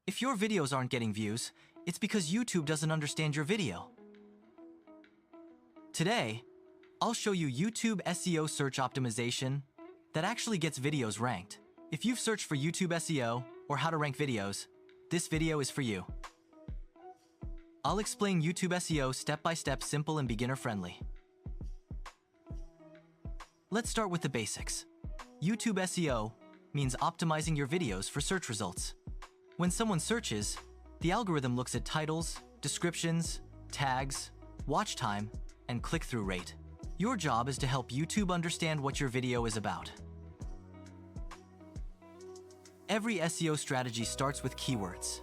If your videos aren't getting views, it's because YouTube doesn't understand your video. Today, I'll show you YouTube SEO search optimization that actually gets videos ranked. If you've searched for YouTube SEO or how to rank videos, this video is for you. I'll explain YouTube SEO step by step, simple and beginner friendly. Let's start with the basics. YouTube SEO means optimizing your videos for search results. When someone searches, the algorithm looks at titles, descriptions, tags, watch time, and click-through rate. Your job is to help YouTube understand what your video is about. Every SEO strategy starts with keywords.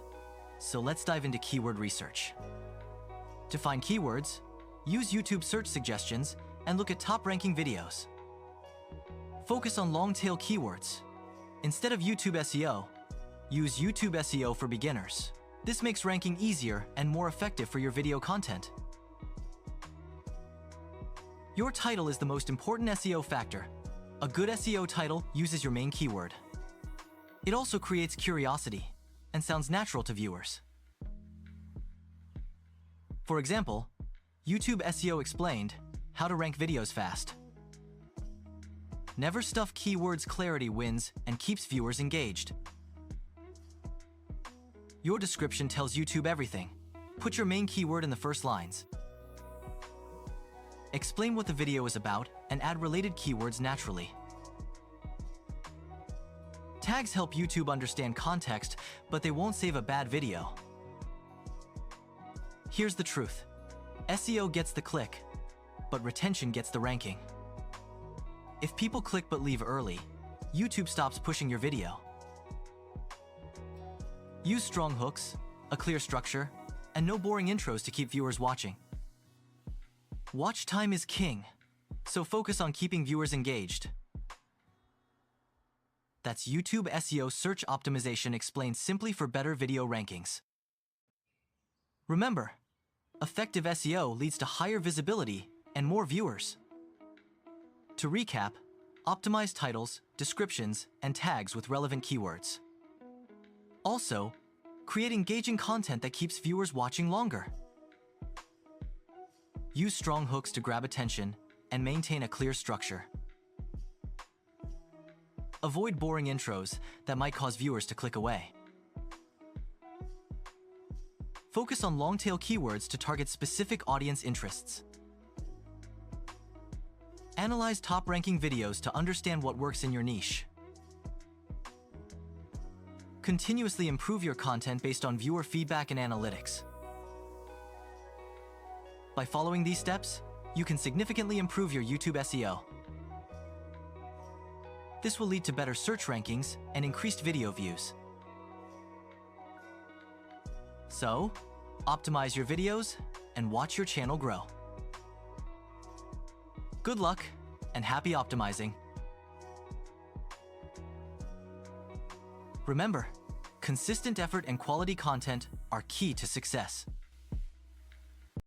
So let's dive into keyword research. To find keywords, use YouTube search suggestions and look at top-ranking videos. Focus on long-tail keywords. Instead of YouTube SEO, use YouTube SEO for beginners. This makes ranking easier and more effective for your video content. Your title is the most important SEO factor. A good SEO title uses your main keyword. It also creates curiosity and sounds natural to viewers. For example, YouTube SEO explained how to rank videos fast. Never stuff keywords. Clarity wins and keeps viewers engaged. Your description tells YouTube everything. Put your main keyword in the first lines. Explain what the video is about and add related keywords naturally. Tags help YouTube understand context, but they won't save a bad video. Here's the truth. SEO gets the click, but retention gets the ranking. If people click but leave early, YouTube stops pushing your video. Use strong hooks, a clear structure, and no boring intros to keep viewers watching. Watch time is king, so focus on keeping viewers engaged. That's YouTube SEO search optimization explained simply for better video rankings. Remember, effective SEO leads to higher visibility and more viewers. To recap, optimize titles, descriptions, and tags with relevant keywords. Also, create engaging content that keeps viewers watching longer. Use strong hooks to grab attention and maintain a clear structure. Avoid boring intros that might cause viewers to click away. Focus on long-tail keywords to target specific audience interests. Analyze top-ranking videos to understand what works in your niche. Continuously improve your content based on viewer feedback and analytics. By following these steps, you can significantly improve your YouTube SEO. This will lead to better search rankings and increased video views. So, optimize your videos and watch your channel grow. Good luck and happy optimizing. Remember, consistent effort and quality content are key to success.